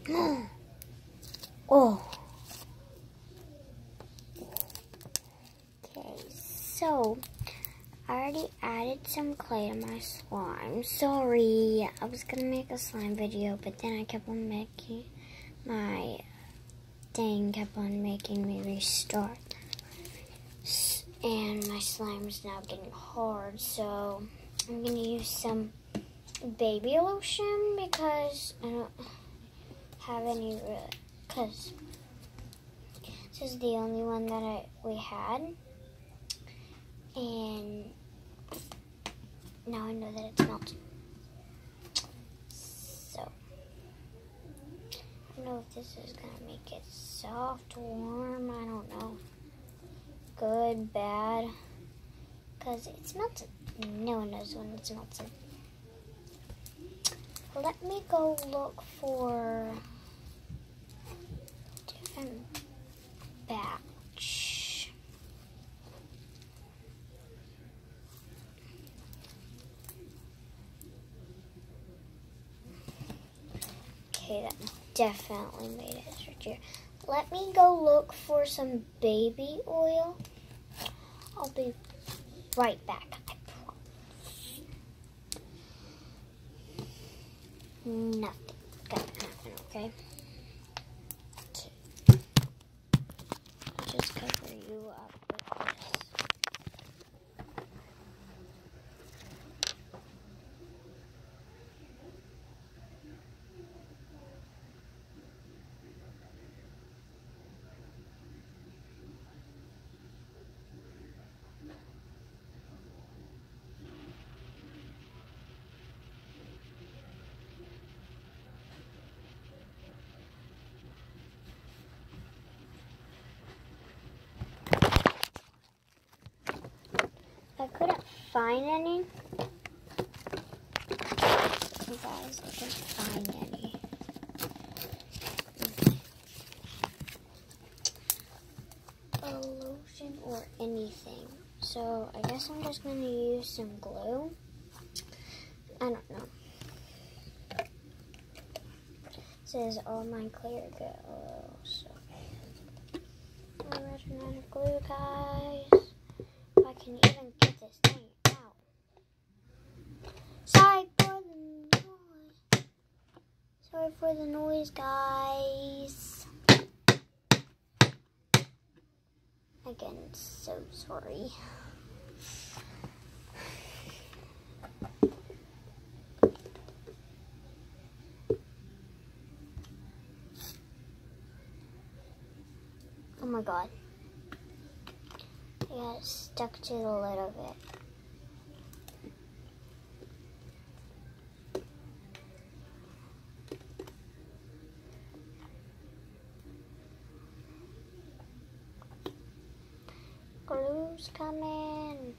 Oh. Okay, so I already added some clay to my slime. Sorry, I was gonna make a slime video, but then I kept on making my kept on making me restart. And my slime is now getting hard, so I'm gonna use some baby lotion because I don't have any really, because this is the only one that we had, and now I know that it's melting. So I don't know if this is gonna make it soft, warm, I don't know. Good, bad, because it's melted. No one knows when it's melted. Let me go look for a different batch. Okay, that definitely made it here. Let me go look for some baby oil. I'll be right back, I promise. Nothing. Got nothing, okay? Just cover you up with this. I couldn't find any. You guys, I couldn't find any. A lotion or anything. So I guess I'm just gonna use some glue. I don't know. It says all my clear glue. So I'm running out of glue, guys. If I can even get this thing out. Sorry for the noise, guys. Again, so sorry. Oh my god. I got stuck to the lid of it. Glue's coming.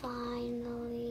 Finally.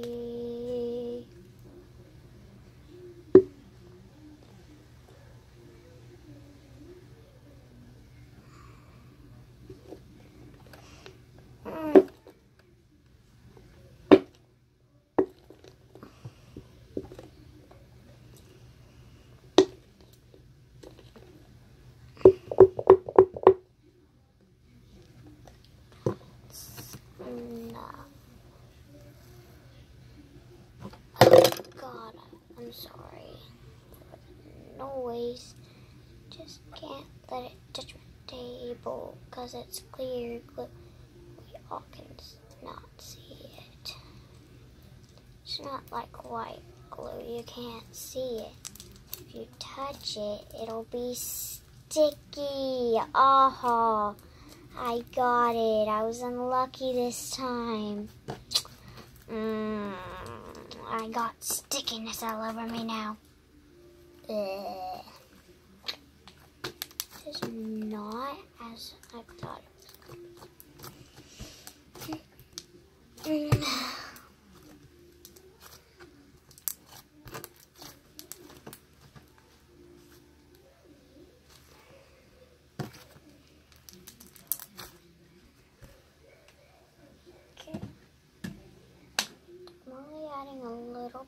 God, I'm sorry for the noise. Just can't let it touch my table because it's clear glue. We all can not see it. It's not like white glue. You can't see it. If you touch it, it'll be sticky. Oh, I got it. I was unlucky this time. I got stickiness all over me now. It's not as I thought it was.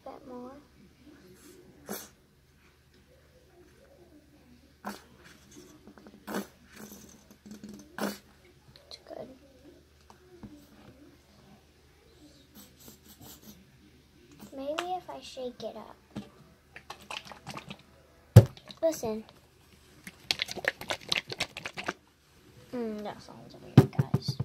bit more. It's good. Maybe if I shake it up. Listen. That sounds weird, guys.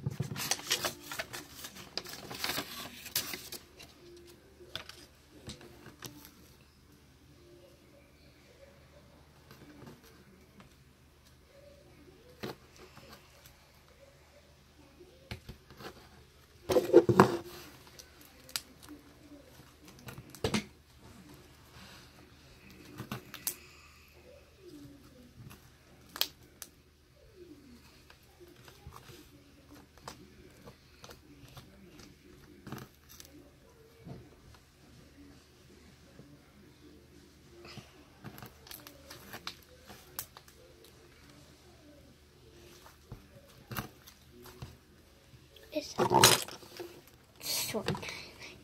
It's short.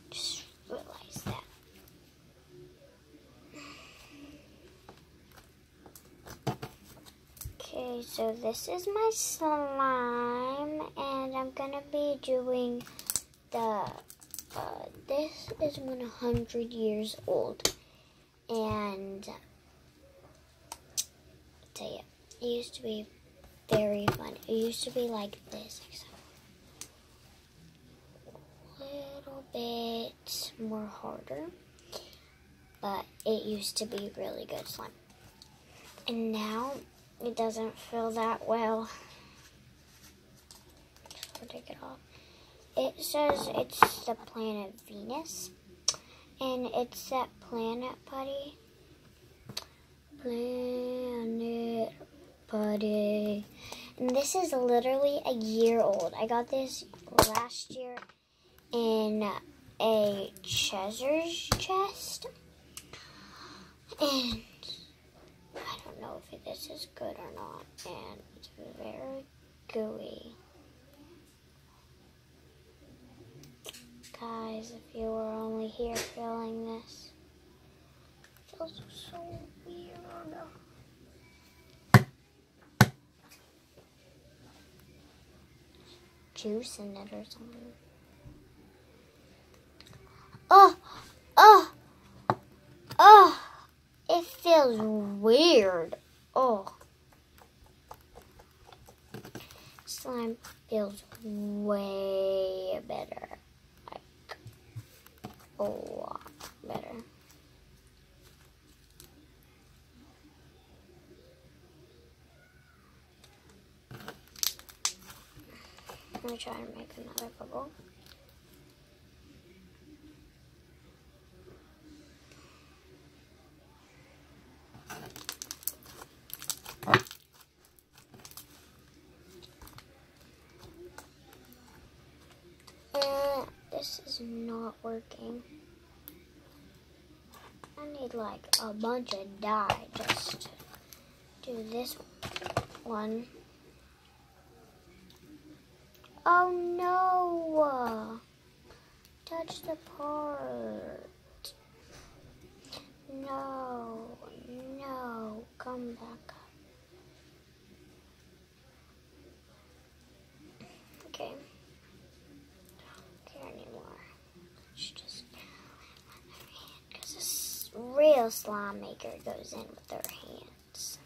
Just realized that. Okay, so this is my slime, and I'm gonna be doing the. This is 100 years old, and I'll tell you, it used to be very fun. It used to be like this. Little bit more harder, but it used to be really good slime, and now it doesn't feel that well. Just take it off. It says it's the planet Venus, and it's that planet putty. Planet putty. And this is literally a year old. I got this last year in a Cheshire chest, and I don't know if this is good or not, and it's very gooey. Guys, if you were only here feeling this, it feels so weird. Juice in it or something. Oh, it feels weird. Oh, slime feels way better, like a lot better. Let me try and make another bubble. This is not working. I need like a bunch of dye just to do this one. Oh no! Touch the part. No, come back up. Okay. Because this real slime maker goes in with their hands.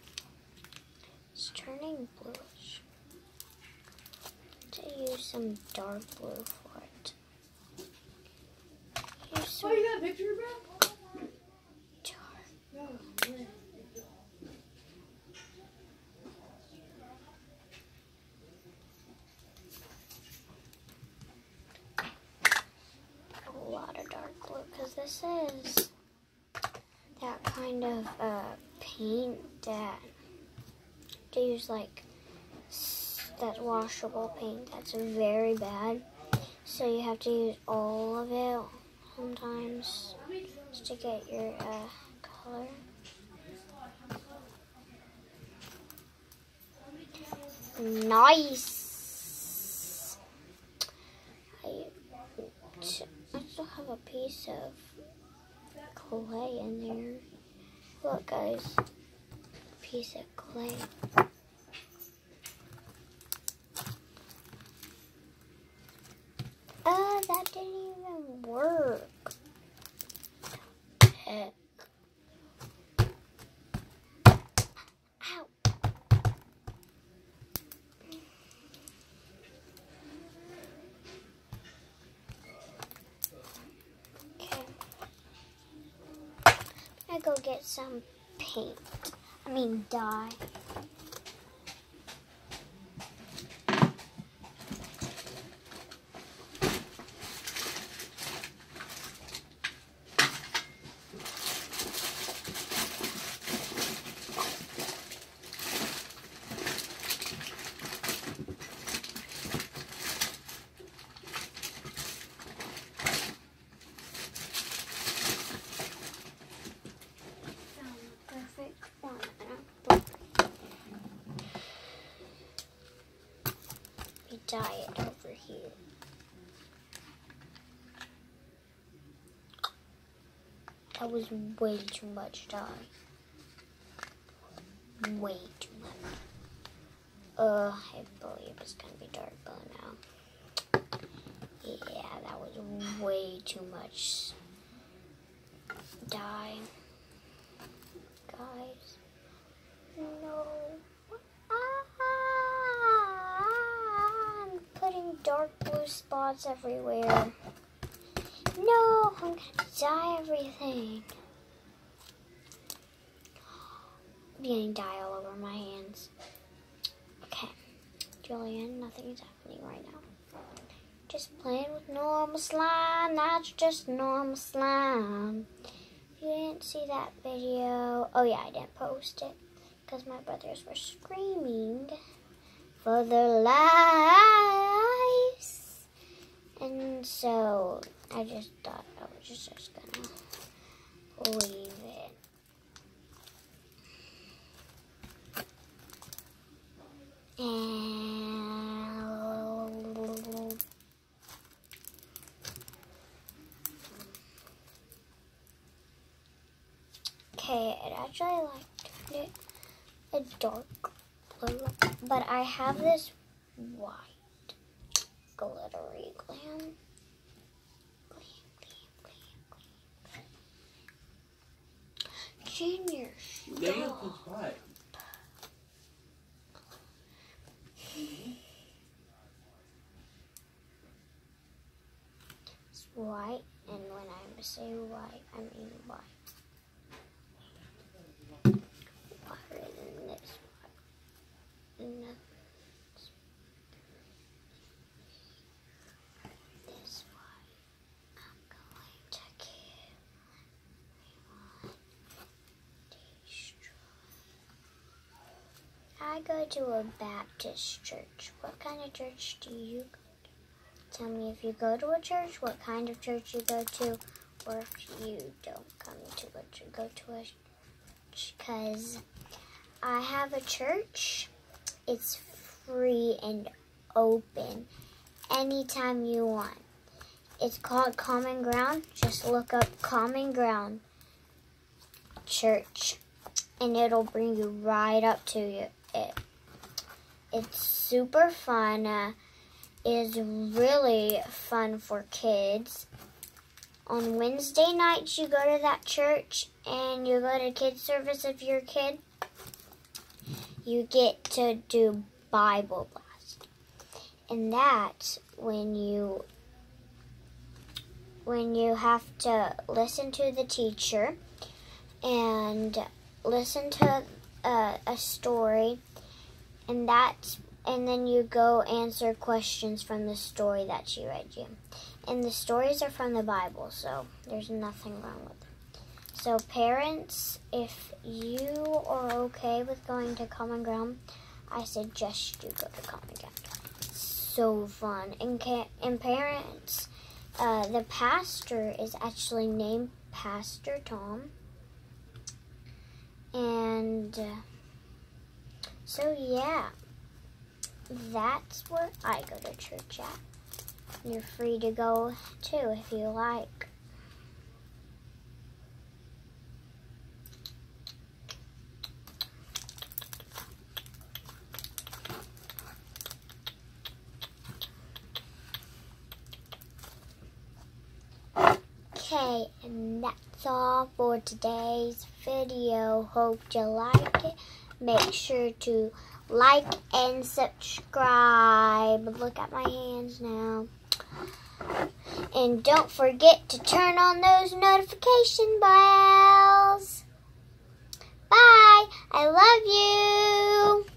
It's turning bluish. To use some dark blue for it. Use some you got a picture of that? dark. No. A lot of dark blue, because this is that kind of paint that to use like that washable paint that's very bad, so you have to use all of it sometimes just to get your color. Nice. I still have a piece of clay in there. Look, guys. Piece of clay. That didn't even work. Heck. Ow. Okay. I go get some paint. Dye. Dye it over here. That was way too much dye. Way too much. I believe it's gonna be dark blue now. Yeah, that was way too much dye. Guys, no. I'm putting dark blue spots everywhere. No, I'm gonna dye everything. I'm getting dye all over my hands. Okay, Julian, nothing is happening right now. Just playing with normal slime. That's just normal slime. If you didn't see that video, oh yeah, I didn't post it because my brothers were screaming for their lives. And so I just thought I was just gonna leave it. And okay, it actually like turned it a dark blue, but I have this white glittery glam. Junior, stop. It's white, and when I say white, I mean white. Whiter than this white. This white. I'm going to give I go to a Baptist church. What kind of church do you go to? Tell me if you go to a church, what kind of church you go to, or if you don't go to a church. Because I have a church. It's free and open anytime you want. It's called Common Ground. Just look up Common Ground Church, and it'll bring you right up to it. It's super fun. It's really fun for kids. On Wednesday nights, you go to that church and you go to kids service if you're a kid. You get to do Bible blast, and that's when you have to listen to the teacher and listen to a story, and then you go answer questions from the story that she read you. And the stories are from the Bible, so there's nothing wrong with them. So parents, if you are okay with going to Common Ground, I suggest you go to Common Ground. It's so fun. And parents, the pastor is actually named Pastor Tom. And so yeah, that's where I go to church at. You're free to go too if you like. Okay, and that's all for today's video. Hope you like it. Make sure to like and subscribe. Look at my hands now. And don't forget to turn on those notification bells. Bye. I love you.